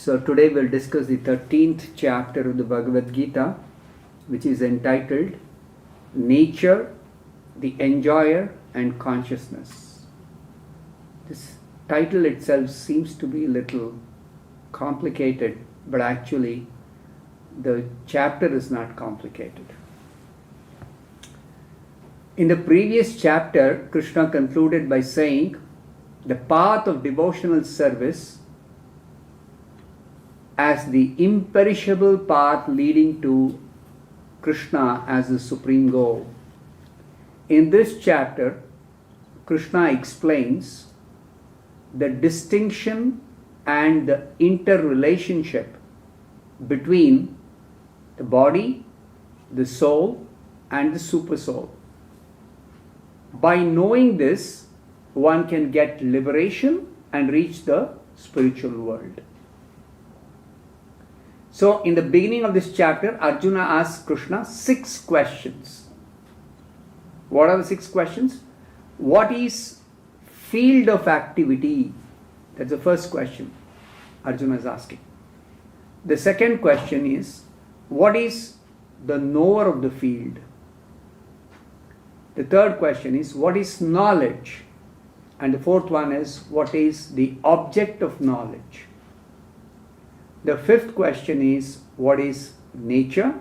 So today we'll discuss the 13th chapter of the Bhagavad Gita, which is entitled Nature, the Enjoyer and Consciousness. This title itself seems to be a little complicated, but actually the chapter is not complicated. In the previous chapter, Krishna concluded by saying the path of devotional service as the imperishable path leading to Krishna as the supreme goal. In this chapter, Krishna explains the distinction and the interrelationship between the body, the soul, and the supersoul. By knowing this, one can get liberation and reach the spiritual world. So, in the beginning of this chapter, Arjuna asks Krishna 6 questions. What are the 6 questions? What is field of activity? That's the first question Arjuna is asking. The second question is, what is the knower of the field? The third question is, what is knowledge? And the fourth one is, what is the object of knowledge? The fifth question is, what is nature?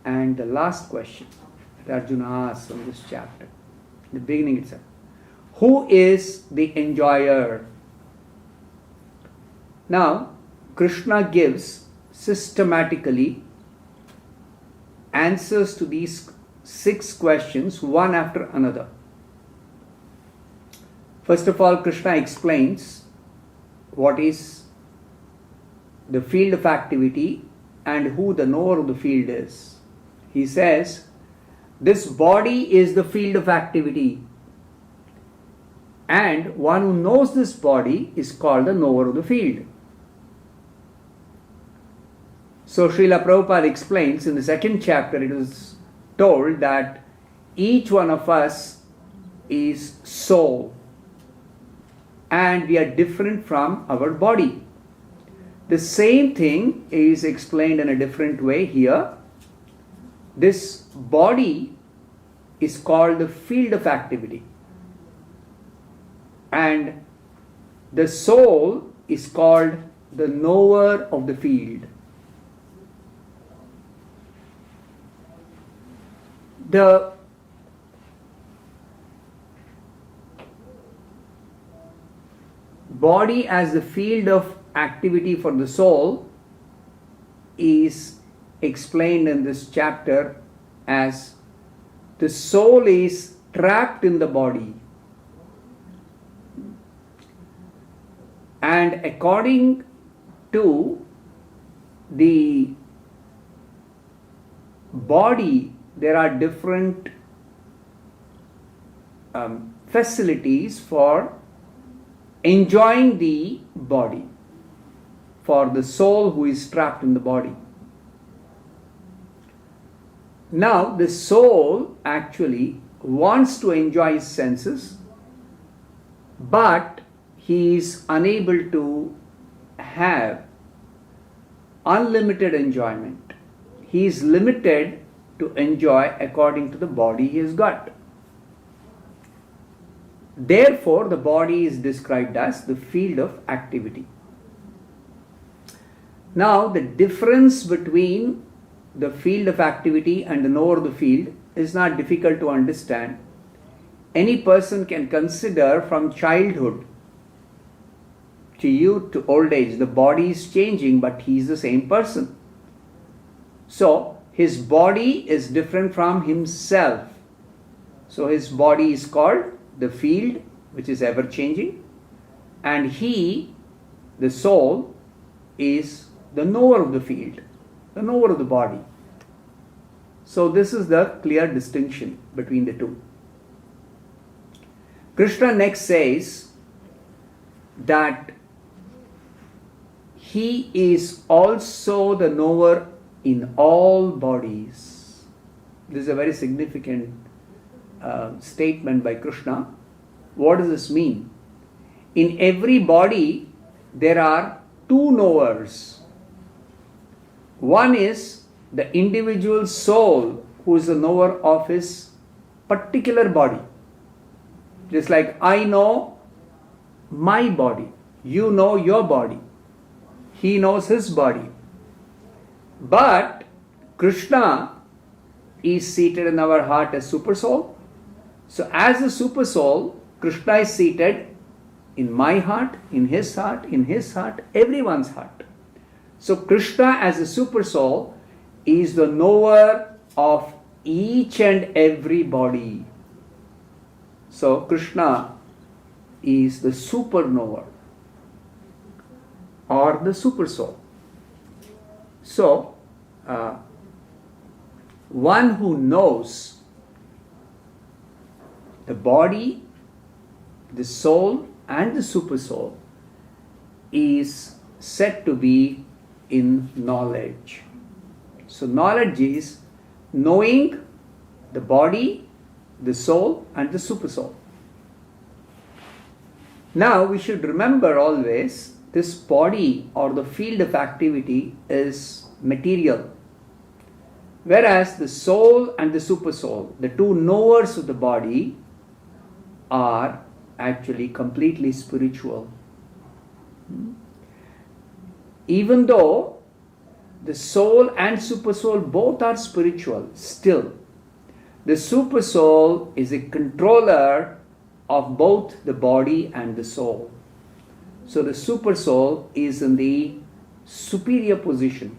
And the last question that Arjuna asks in this chapter, in the beginning itself, who is the enjoyer? Now, Krishna gives systematically answers to these 6 questions, one after another. First of all, Krishna explains what is the field of activity and who the knower of the field is. He says, this body is the field of activity, and one who knows this body is called the knower of the field. So Srila Prabhupada explains in the 2nd chapter, it is told that each one of us is soul and we are different from our body. The same thing is explained in a different way here. This body is called the field of activity, and the soul is called the knower of the field. The body as the field of activity for the soul is explained in this chapter as the soul is trapped in the body, and according to the body there are different facilities for enjoying the body for the soul who is trapped in the body. Now, the soul actually wants to enjoy his senses, but he is unable to have unlimited enjoyment. He is limited to enjoy according to the body he has got. Therefore, the body is described as the field of activity. Now, the difference between the field of activity and the knower of the field is not difficult to understand. Any person can consider from childhood to youth to old age, the body is changing, but he is the same person. So, his body is different from himself. So, his body is called the field, which is ever changing, and he, the soul, is the knower of the field, the knower of the body. So this is the clear distinction between the two. Krishna next says that he is also the knower in all bodies. This is a very significant statement by Krishna. What does this mean? In every body there are two knowers. One is the individual soul who is the knower of his particular body. Just like I know my body, you know your body, he knows his body. But Krishna is seated in our heart as super soul. So as a super soul, Krishna is seated in my heart, in his heart, in his heart, everyone's heart. So Krishna as a super soul is the knower of each and every body. So Krishna is the super knower or the super soul. So one who knows the body, the soul and the super soul is said to be in knowledge. So knowledge is knowing the body, the soul and the super soul. Now we should remember always this body or the field of activity is material, whereas the soul and the super soul, the two knowers of the body, are actually completely spiritual. Even though the soul and super soul both are spiritual, still the super soul is a controller of both the body and the soul. So the super soul is in the superior position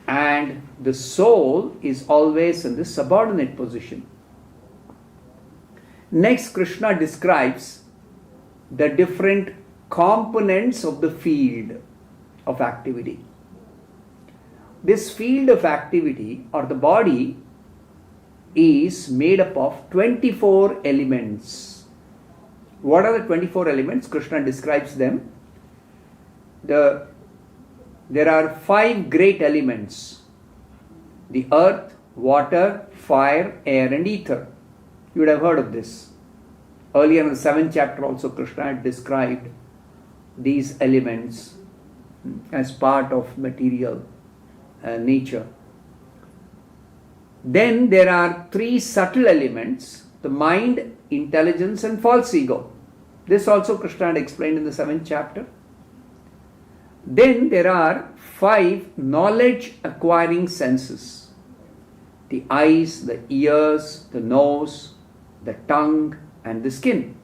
and the soul is always in the subordinate position. Next, Krishna describes the different components of the field of activity. This field of activity or the body is made up of 24 elements. What are the 24 elements? Krishna describes them. There are 5 great elements: the earth, water, fire, air and ether. You would have heard of this. Earlier in the 7th chapter also Krishna had described these elements as part of material nature. Then there are 3 subtle elements: the mind, intelligence and false ego. This also Krishna had explained in the 7th chapter. Then there are 5 knowledge acquiring senses: the eyes, the ears, the nose, the tongue and the skin.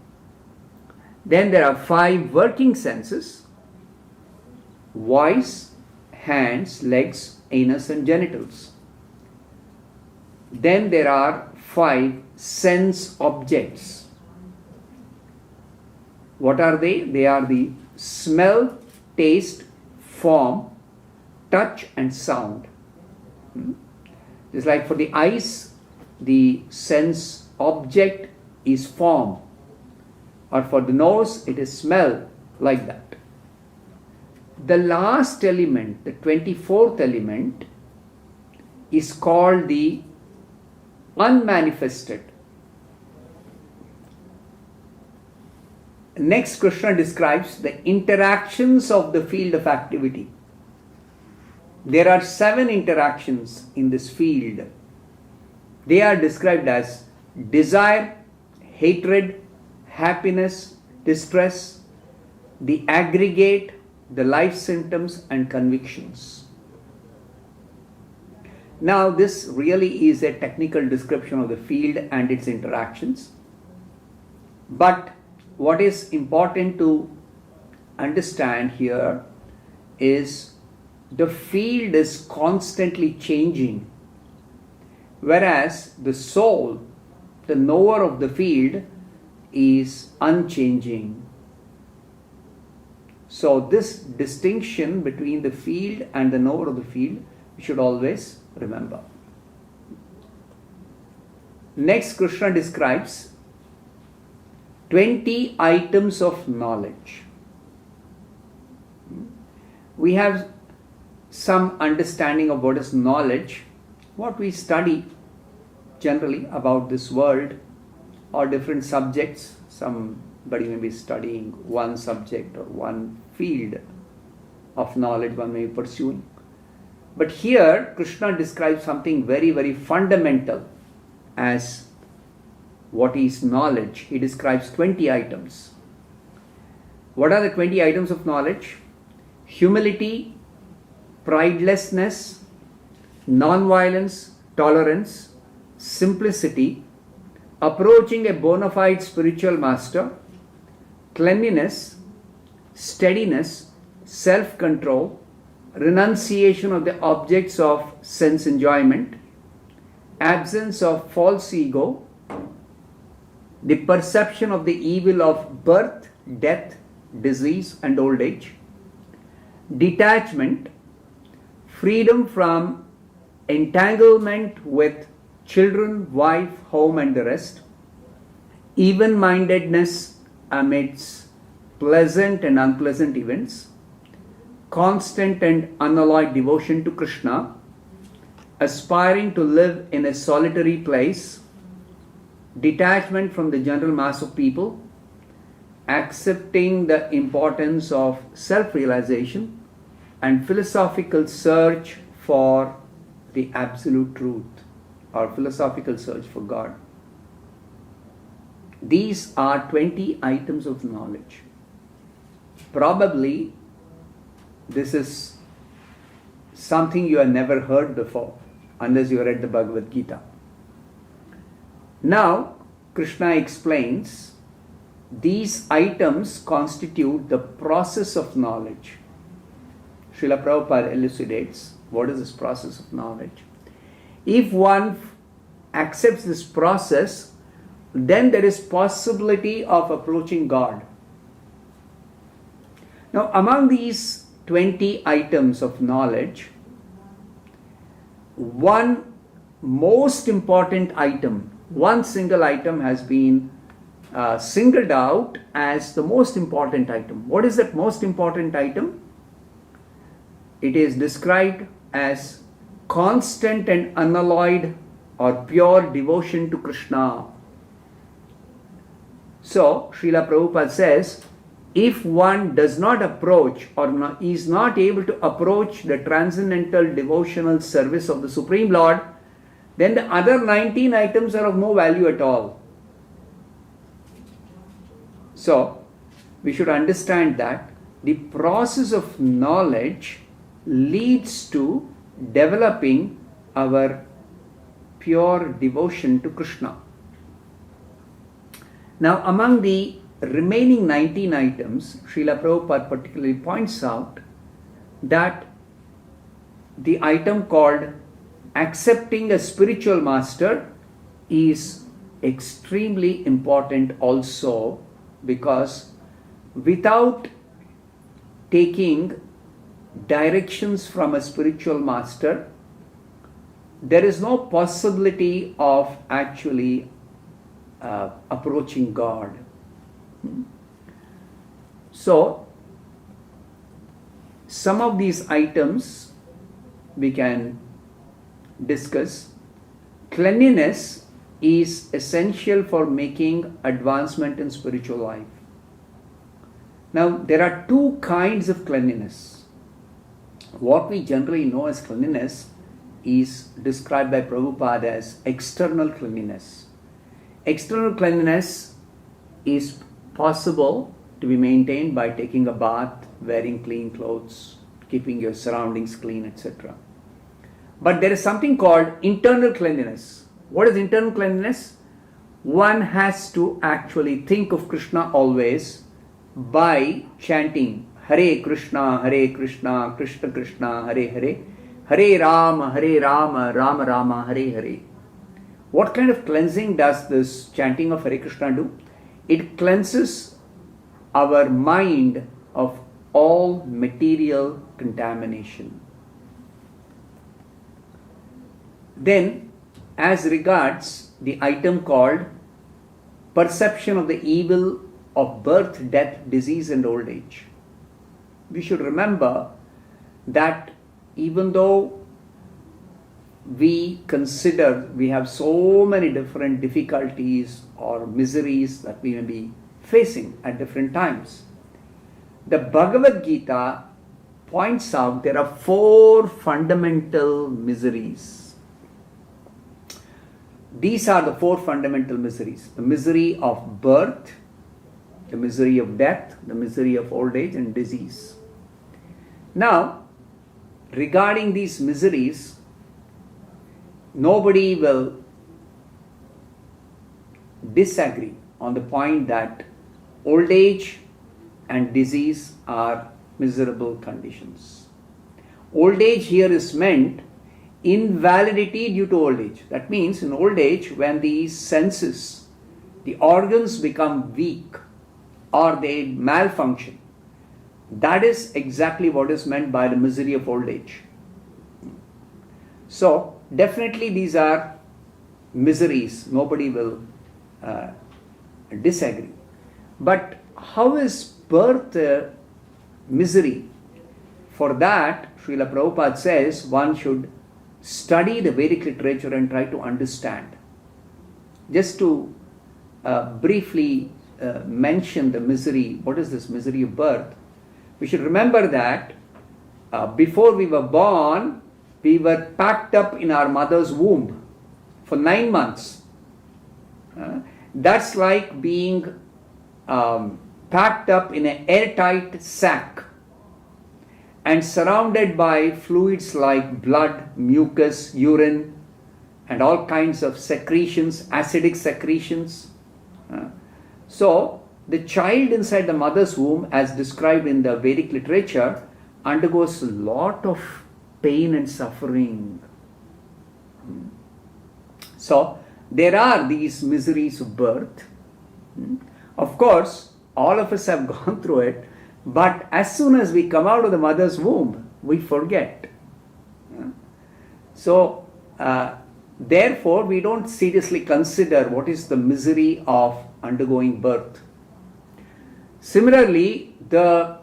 Then there are 5 working senses: voice, hands, legs, anus and genitals. Then there are 5 sense objects. What are they? They are the smell, taste, form, touch and sound. Just like for the eyes, the sense object is form, or for the nose it is smell, like that. The last element, the 24th element, is called the unmanifested. Next, Krishna describes the interactions of the field of activity. There are 7 interactions in this field. They are described as desire, hatred, happiness, distress, the aggregate, the life symptoms and convictions. Now this really is a technical description of the field and its interactions. But what is important to understand here is the field is constantly changing, whereas the soul, the knower of the field, is unchanging. So this distinction between the field and the knower of the field, we should always remember. Next, Krishna describes 20 items of knowledge. We have some understanding of what is knowledge, what we study generally about this world or different subjects. Somebody may be studying one subject or one field. of knowledge one may be pursuing. But here, Krishna describes something very, very fundamental as what is knowledge. He describes 20 items. What are the 20 items of knowledge? Humility, pridelessness, non-violence, tolerance, simplicity, approaching a bona fide spiritual master, cleanliness, steadiness, self-control, renunciation of the objects of sense enjoyment, absence of false ego, the perception of the evil of birth, death, disease and old age, detachment, freedom from entanglement with children, wife, home and the rest, even-mindedness amidst pleasant and unpleasant events, constant and unalloyed devotion to Krishna, aspiring to live in a solitary place, detachment from the general mass of people, accepting the importance of self-realization, and philosophical search for the absolute truth or philosophical search for God. These are 20 items of knowledge. Probably this is something you have never heard before unless you read the Bhagavad Gita. Now, Krishna explains these items constitute the process of knowledge. Srila Prabhupada elucidates what is this process of knowledge. If one accepts this process, then there is possibility of approaching God. Now, among these 20 items of knowledge, one most important item, one single item has been singled out as the most important item. What is that most important item? It is described as constant and unalloyed or pure devotion to Krishna. So, Srila Prabhupada says, if one does not approach or is not able to approach the transcendental devotional service of the Supreme Lord, then the other 19 items are of no value at all. So, we should understand that the process of knowledge leads to developing our pure devotion to Krishna. Now, among the remaining 19 items, Srila Prabhupada particularly points out that the item called accepting a spiritual master is extremely important also, because without taking directions from a spiritual master, there is no possibility of actually approaching God. So, some of these items we can discuss. Cleanliness is essential for making advancement in spiritual life. Now, there are two kinds of cleanliness. What we generally know as cleanliness is described by Prabhupada as external cleanliness. External cleanliness is possible to be maintained by taking a bath, wearing clean clothes, keeping your surroundings clean, etc. But there is something called internal cleanliness. What is internal cleanliness? One has to actually think of Krishna always by chanting Hare Krishna, Krishna Krishna, Hare Hare, Hare Rama, Rama Rama, Hare Hare. What kind of cleansing does this chanting of Hare Krishna do? It cleanses our mind of all material contamination. Then, as regards the item called perception of the evil of birth, death, disease and old age, we should remember that even though we consider we have so many different difficulties or miseries that we may be facing at different times, the Bhagavad Gita points out there are 4 fundamental miseries. These are the 4 fundamental miseries: the misery of birth, the misery of death, the misery of old age and disease. Now, regarding these miseries, nobody will disagree on the point that old age and disease are miserable conditions. Old age here is meant invalidity due to old age. That means in old age, when the senses, the organs become weak or they malfunction, that is exactly what is meant by the misery of old age. So definitely these are miseries. Nobody will disagree. But how is birth misery? For that, Srila Prabhupada says one should study the Vedic literature and try to understand. Just to briefly mention the misery, what is this misery of birth? We should remember that before we were born, we were packed up in our mother's womb for 9 months. That's like being packed up in an airtight sack and surrounded by fluids like blood, mucus, urine, and all kinds of secretions, acidic secretions. So, the child inside the mother's womb, as described in the Vedic literature, undergoes a lot of pain and suffering. So, there are these miseries of birth. Of course, all of us have gone through it, but as soon as we come out of the mother's womb, we forget. So, therefore, we don't seriously consider what is the misery of undergoing birth. Similarly, the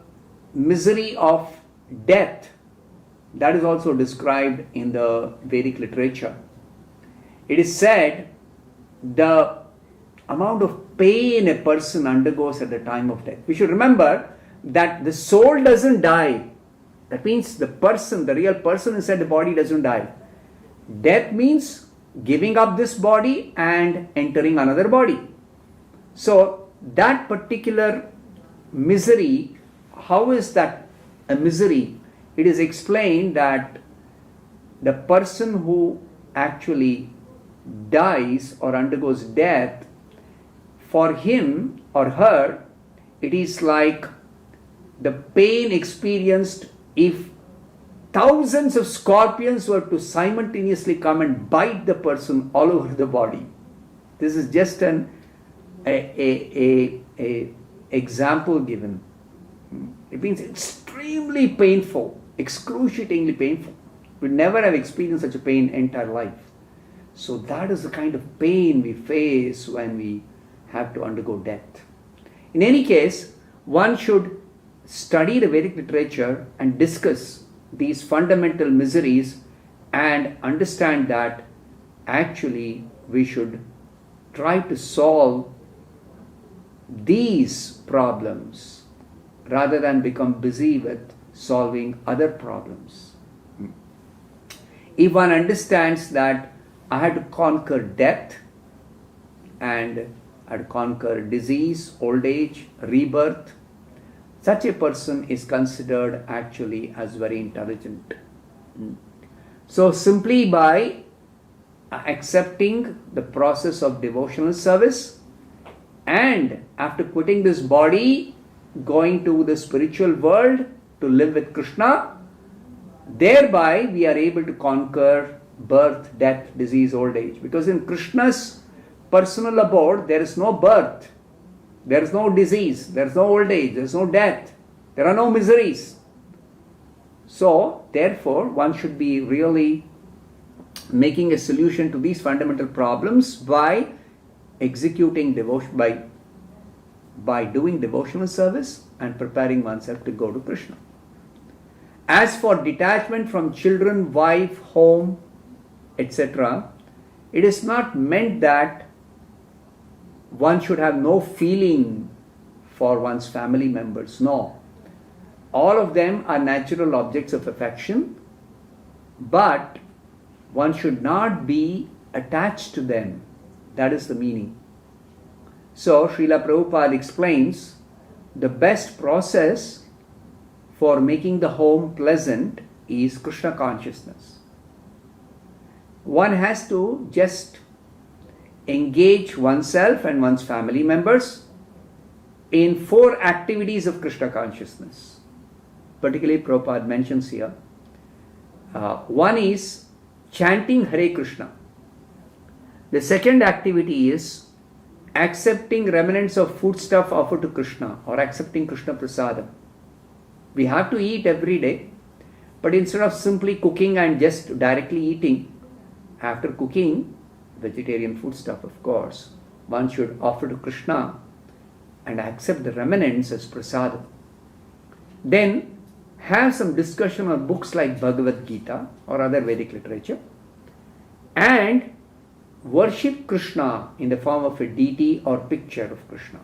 misery of death, that is also described in the Vedic literature. It is said the amount of pain a person undergoes at the time of death. We should remember that the soul doesn't die. That means the person, the real person inside the body doesn't die. Death means giving up this body and entering another body. So that particular misery, how is that a misery? It is explained that the person who actually dies or undergoes death, for him or her, it is like the pain experienced if thousands of scorpions were to simultaneously come and bite the person all over the body. This is just an example given. It means extremely painful, excruciatingly painful. We never have experienced such a pain in entire life. So that is the kind of pain we face when we have to undergo death. In any case, one should study the Vedic literature and discuss these fundamental miseries and understand that actually we should try to solve these problems rather than become busy with solving other problems. If one understands that I had to conquer death and I had to conquer disease, old age, rebirth, such a person is considered actually as very intelligent. So simply by accepting the process of devotional service and after quitting this body, going to the spiritual world to live with Krishna, thereby we are able to conquer birth, death, disease, old age. Because in Krishna's personal abode, there is no birth, there is no disease, there is no old age, there is no death, there are no miseries. So, therefore, one should be really making a solution to these fundamental problems by executing devotion, by doing devotional service and preparing oneself to go to Krishna. As for detachment from children, wife, home, etc., it is not meant that one should have no feeling for one's family members. No. all of them are natural objects of affection, but one should not be attached to them. That is the meaning. So Srila Prabhupada explains the best process for making the home pleasant is Krishna consciousness. One has to just engage oneself and one's family members in 4 activities of Krishna consciousness. Particularly Prabhupada mentions here. One is chanting Hare Krishna. The second activity is accepting remnants of foodstuff offered to Krishna, or accepting Krishna prasadam. We have to eat every day, but instead of simply cooking and just directly eating, after cooking vegetarian foodstuff, of course, one should offer to Krishna and accept the remnants as prasadam. Then have some discussion on books like Bhagavad Gita or other Vedic literature, and worship Krishna in the form of a deity or picture of Krishna.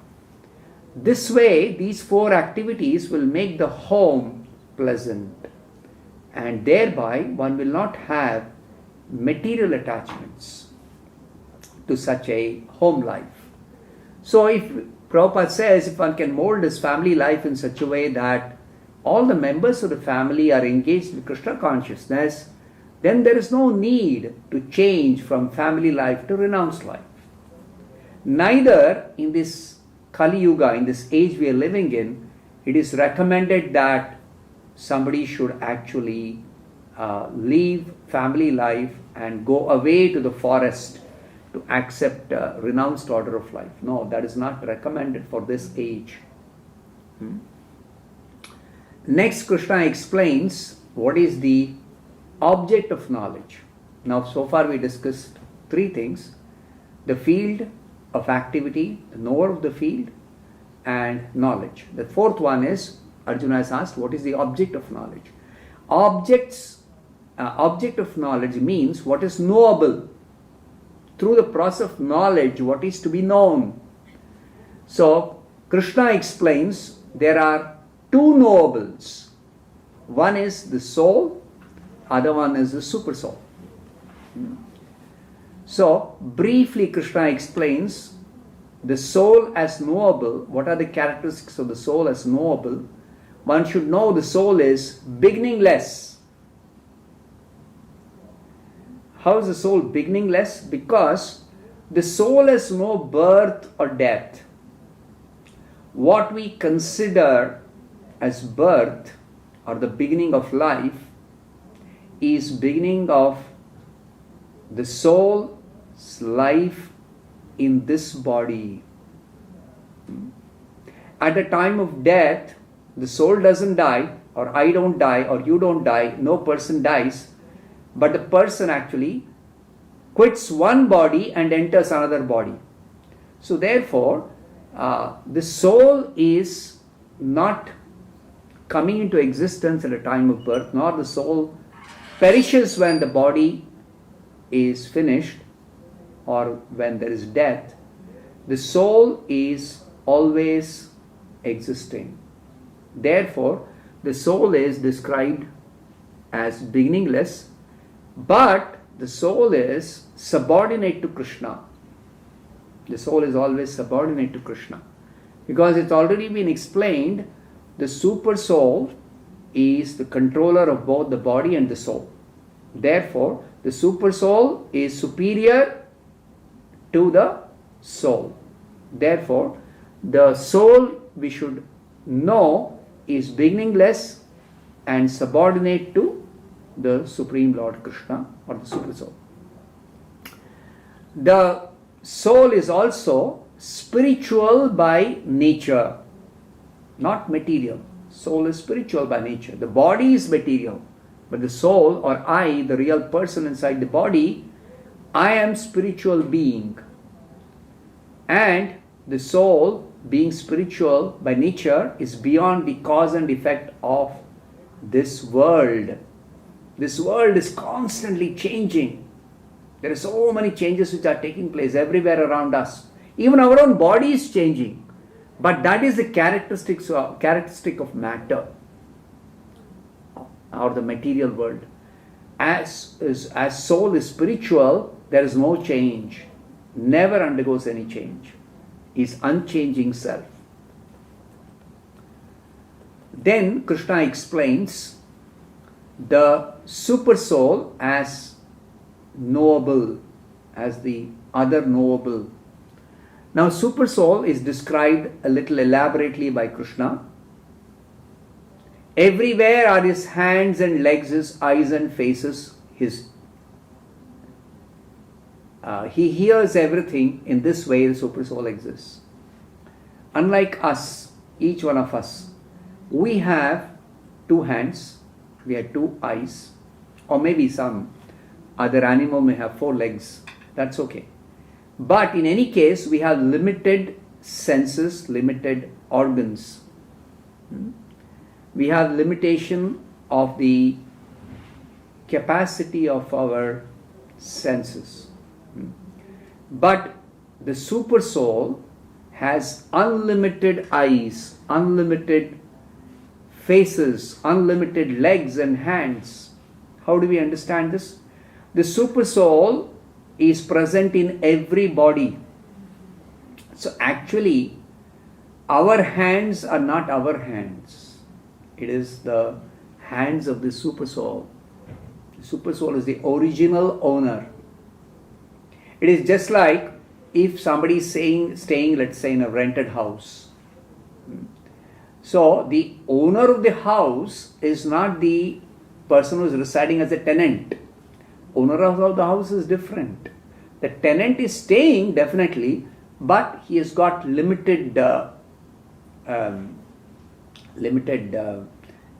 This way, these 4 activities will make the home pleasant, and thereby one will not have material attachments to such a home life. So if Prabhupada says, if one can mold his family life in such a way that all the members of the family are engaged in Krishna consciousness, then there is no need to change from family life to renounced life. Neither in this Kali Yuga, in this age we are living in, it is recommended that somebody should actually leave family life and go away to the forest to accept a renounced order of life. No, that is not recommended for this age. Next, Krishna explains what is the object of knowledge. Now, so far we discussed 3 things: the field of activity, the knower of the field, and knowledge. The 4th one is, Arjuna has asked, what is the object of knowledge? Object of knowledge means what is knowable. Through the process of knowledge, what is to be known. So, Krishna explains there are 2 knowables. One is the soul, other one is the super soul. So, briefly Krishna explains the soul as knowable. What are the characteristics of the soul as knowable? One should know the soul is beginningless. How is the soul beginningless? Because the soul has no birth or death. What we consider as birth or the beginning of life is beginning of the soul's life in this body. At the time of death, the soul doesn't die, or I don't die, or you don't die, no person dies, but the person actually quits one body and enters another body. So therefore, the soul is not coming into existence at a time of birth, nor the soul perishes when the body is finished or when there is death. The soul is always existing. Therefore, the soul is described as beginningless, but the soul is subordinate to Krishna. The soul is always subordinate to Krishna. Because it's already been explained, the super soul is the controller of both the body and the soul. Therefore, the super soul is superior to the soul. Therefore, the soul we should know is beginningless and subordinate to the Supreme Lord Krishna or the super soul. The soul is also spiritual by nature, not material. Soul is spiritual by nature. The body is material, but the soul, or I, the real person inside the body, I am spiritual being. And the soul, being spiritual by nature, is beyond the cause and effect of this world. This world is constantly changing. There are so many changes which are taking place everywhere around us. Even our own body is changing. But that is the characteristic of matter. or the material world. As soul is spiritual, there is no change, never undergoes any change, is unchanging self. Then Krishna explains the super soul as knowable, as the other knowable. Now super soul is described a little elaborately by Krishna. Everywhere are his hands and legs, his eyes and faces, he hears everything. In this way the super soul exists. Unlike us, each one of us, we have 2 hands, we have 2 eyes, or maybe some other animal may have 4 legs, that's okay. But in any case, we have limited senses, limited organs. We have limitation of the capacity of our senses. But the super soul has unlimited eyes, unlimited faces, unlimited legs and hands. How do we understand this? The super soul is present in every body. So actually, our hands are not our hands. It is the hands of the super soul. The super soul is the original owner. It is just like if somebody is staying, let's say, in a rented house. So the owner of the house is not the person who is residing as a tenant. Owner of the house is different. The tenant is staying definitely, but he has got limited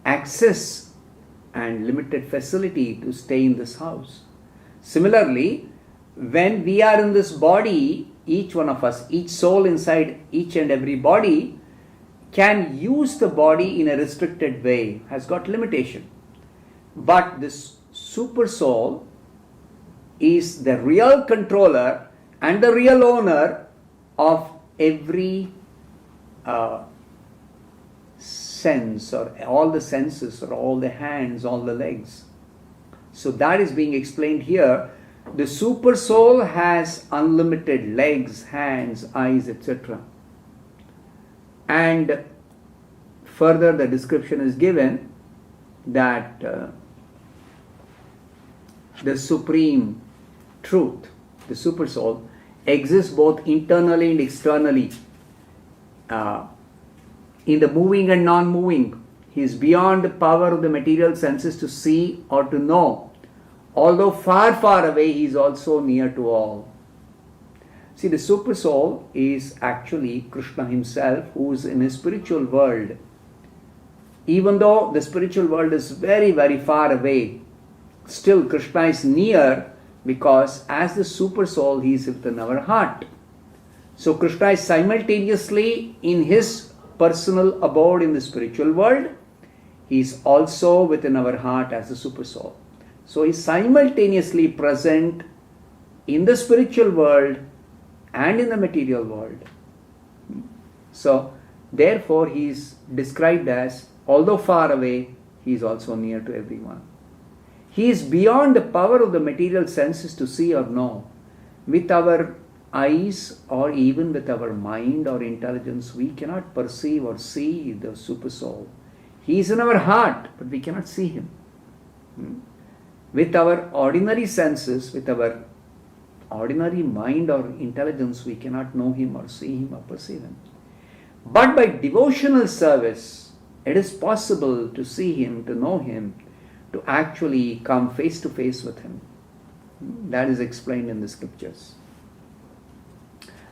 access and limited facility to stay in this house. Similarly, when we are in this body, each one of us, each soul inside each and every body can use the body in a restricted way, has got limitation. But this super soul is the real controller and the real owner of every sense, or all the senses, or all the hands, all the legs. So that is being explained here. The super soul has unlimited legs, hands, eyes, etc. And further the description is given that the supreme truth, the super soul, exists both internally and externally, in the moving and non-moving. He is beyond the power of the material senses to see or to know. Although far, far away, he is also near to all. See, the super soul is actually Krishna himself, who is in his spiritual world. Even though the spiritual world is very, very far away, still Krishna is near, because as the super soul, he is within our heart. So Krishna is simultaneously in his personal abode in the spiritual world. He is also within our heart as the super soul. So he is simultaneously present in the spiritual world and in the material world. So therefore he is described as, although far away, he is also near to everyone. He is beyond the power of the material senses to see or know. With our eyes or even with our mind or intelligence, we cannot perceive or see the super soul. He is in our heart, but we cannot see him. With our ordinary senses, with our ordinary mind or intelligence, we cannot know him or see him or perceive him. But by devotional service, it is possible to see him, to know him, to actually come face to face with him. That is explained in the scriptures.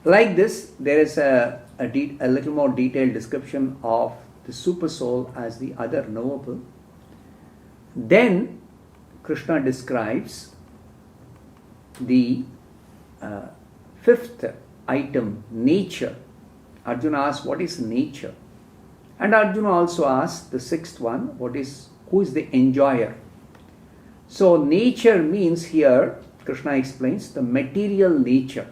Like this, there is a little more detailed description of the super soul as the other knowable. Then Krishna describes the fifth item, nature. Arjuna asks, what is nature? And Arjuna also asks the sixth one, who is the enjoyer? So nature means here, Krishna explains, the material nature.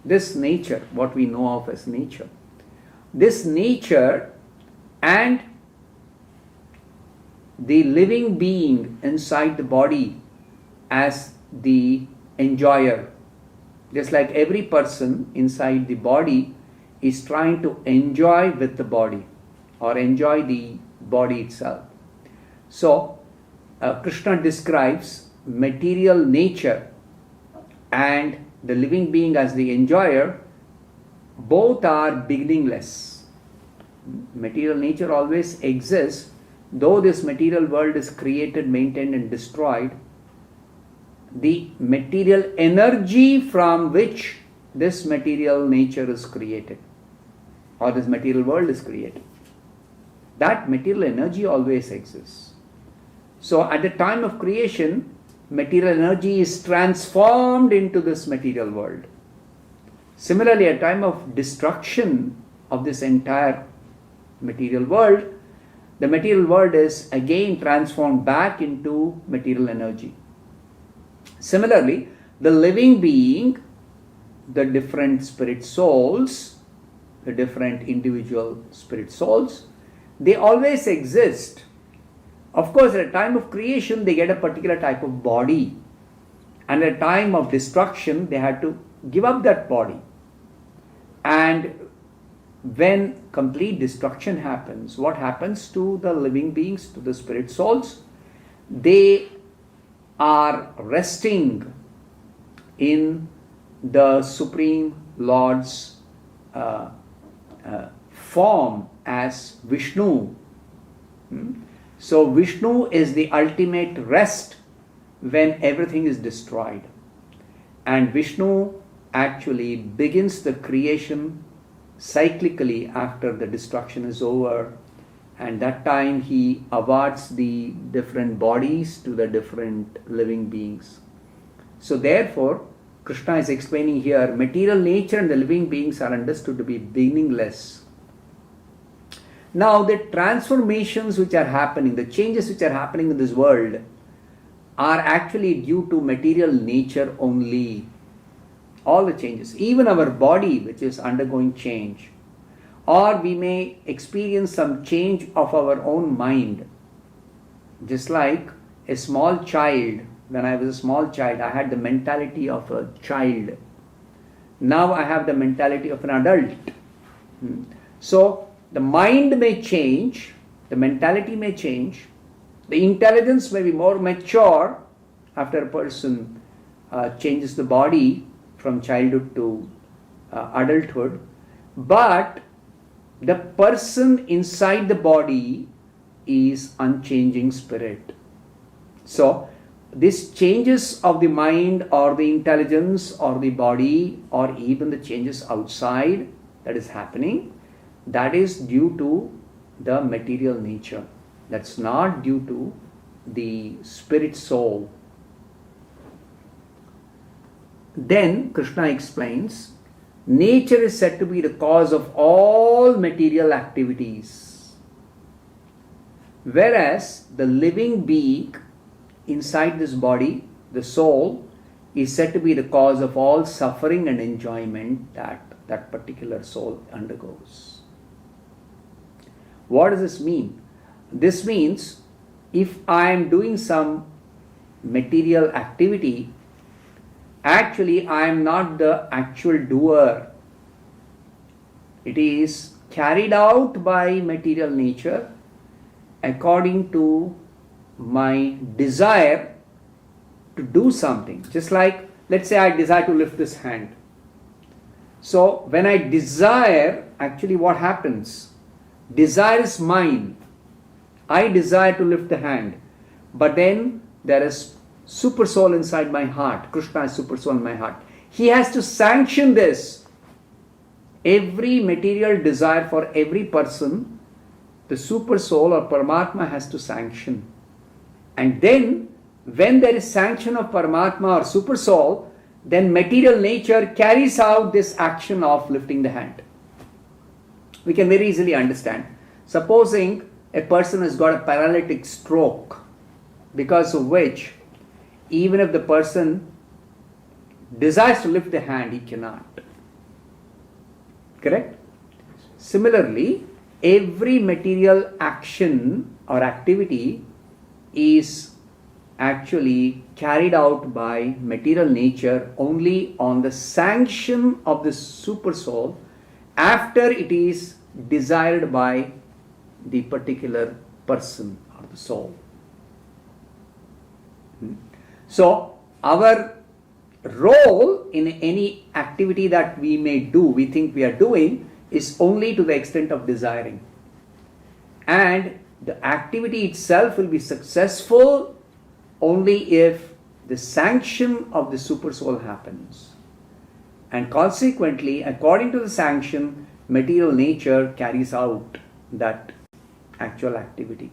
This nature, what we know of as nature. This nature and the living being inside the body as the enjoyer. Just like every person inside the body is trying to enjoy with the body or enjoy the body itself. So, Krishna describes material nature and the living being as the enjoyer. Both are beginningless. Material nature always exists, though this material world is created, maintained and destroyed. The material energy from which this material nature is created or this material world is created, that material energy always exists. So at the time of creation, material energy is transformed into this material world. Similarly, at time of destruction of this entire material world, the material world is again transformed back into material energy. Similarly, the living being, the different spirit souls, the different individual spirit souls, they always exist. Of course, at a time of creation, they get a particular type of body. And at a time of destruction, they had to give up that body. And when complete destruction happens, what happens to the living beings, to the spirit souls? They are resting in the Supreme Lord's form as Vishnu. So Vishnu is the ultimate rest when everything is destroyed. And Vishnu actually begins the creation cyclically after the destruction is over. And that time he awards the different bodies to the different living beings. So therefore, Krishna is explaining here, material nature and the living beings are understood to be beginningless. Now the transformations which are happening, the changes which are happening in this world are actually due to material nature only. All the changes, even our body which is undergoing change, or we may experience some change of our own mind. Just like a small child, when I was a small child, I had the mentality of a child. Now I have the mentality of an adult. So the mind may change, the mentality may change, the intelligence may be more mature after a person changes the body from childhood to adulthood, but the person inside the body is unchanging spirit. So these changes of the mind or the intelligence or the body or even the changes outside that is happening, that is due to the material nature. That's not due to the spirit soul. Then Krishna explains, nature is said to be the cause of all material activities, whereas the living being inside this body, the soul, is said to be the cause of all suffering and enjoyment that that particular soul undergoes. What does this mean? This means if I am doing some material activity, actually I am not the actual doer. It is carried out by material nature according to my desire to do something. Just like, let's say I desire to lift this hand. So when I desire, actually what happens? Desire is mine. I desire to lift the hand. But then there is super soul inside my heart. Krishna is super soul in my heart. He has to sanction this. Every material desire for every person, the super soul or Paramatma has to sanction. And then when there is sanction of Paramatma or super soul, then material nature carries out this action of lifting the hand. We can very easily understand. Supposing a person has got a paralytic stroke, because of which even if the person desires to lift the hand, he cannot. Correct? Similarly, every material action or activity is actually carried out by material nature only on the sanction of the super soul after it is desired by the particular person or the soul. So our role in any activity that we may do, we think we are doing, is only to the extent of desiring. And the activity itself will be successful only if the sanction of the super soul happens. And consequently, according to the sanction, material nature carries out that actual activity.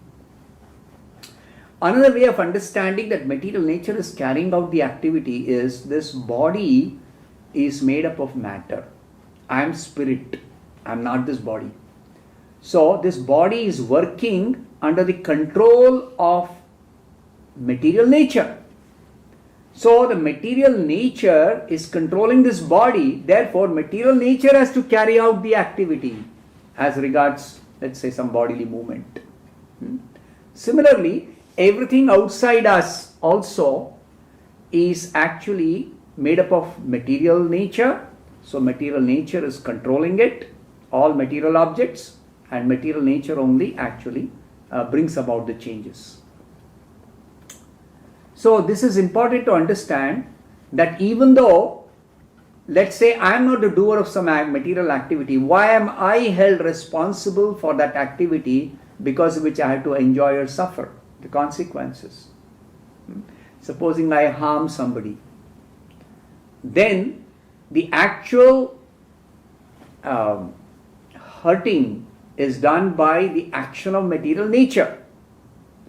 Another way of understanding that material nature is carrying out the activity is this body is made up of matter. I am spirit. I am not this body. So this body is working under the control of material nature. So the material nature is controlling this body. Therefore, material nature has to carry out the activity as regards, let's say, some bodily movement. Similarly, everything outside us also is actually made up of material nature. So material nature is controlling it, all material objects, and material nature only actually brings about the changes. So this is important to understand, that even though, let's say, I am not the doer of some material activity, why am I held responsible for that activity because of which I have to enjoy or suffer the consequences? Supposing I harm somebody, then the actual hurting is done by the action of material nature.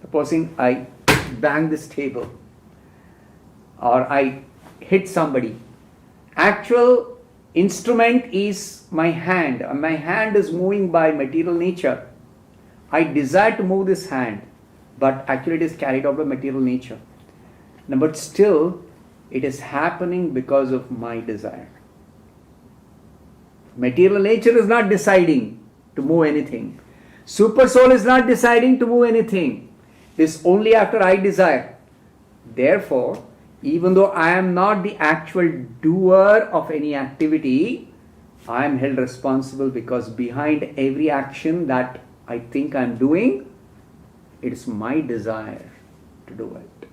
Supposing I bang this table or I hit somebody, actual instrument is my hand, and my hand is moving by material nature. I desire to move this hand, but actually it is carried out by material nature. Now, but still it is happening because of my desire. Material nature is not deciding to move anything. Super soul is not deciding to move anything. It is only after I desire. Therefore, even though I am not the actual doer of any activity, I am held responsible, because behind every action that I think I am doing, it is my desire to do it.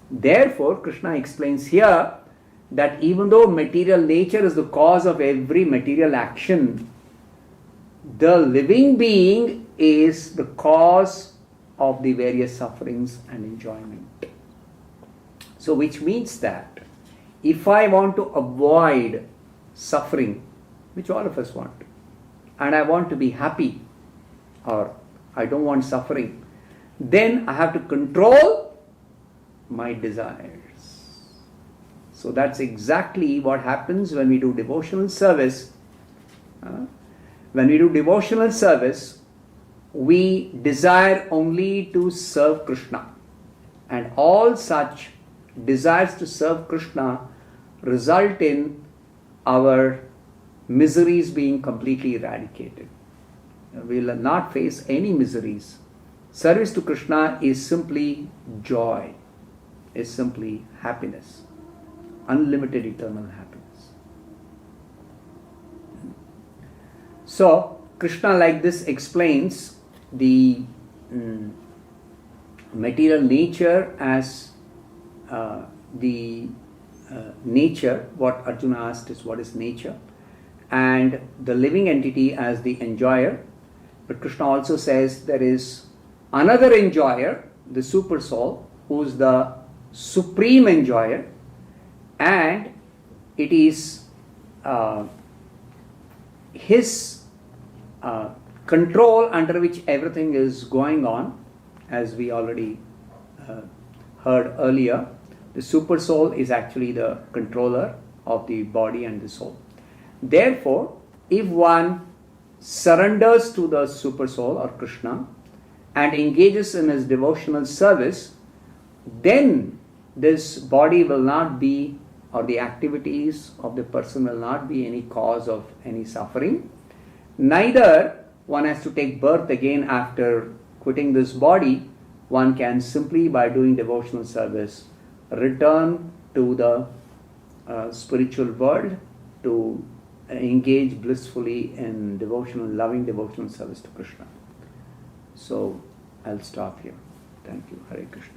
Therefore, Krishna explains here that even though material nature is the cause of every material action, the living being is the cause of the various sufferings and enjoyment. So which means that if I want to avoid suffering, which all of us want, and I want to be happy, or I don't want suffering, then I have to control my desires. So that's exactly what happens when we do devotional service. When we do devotional service, we desire only to serve Krishna. And all such desires to serve Krishna result in our miseries being completely eradicated. We will not face any miseries. Service to Krishna is simply joy, is simply happiness, unlimited eternal happiness. So, Krishna like this explains the material nature as the nature. What Arjuna asked is, what is nature? And the living entity as the enjoyer. But Krishna also says there is another enjoyer, the super soul, who is the supreme enjoyer, and it is his control under which everything is going on, as we already heard earlier. The super soul is actually the controller of the body and the soul. Therefore, if one surrenders to the super soul or Krishna and engages in his devotional service, then this body will not be, or the activities of the person will not be any cause of any suffering. Neither one has to take birth again after quitting this body, one can simply by doing devotional service return to the spiritual world to engage blissfully in devotional, loving devotional service to Krishna. So I'll stop here. Thank you. Hare Krishna.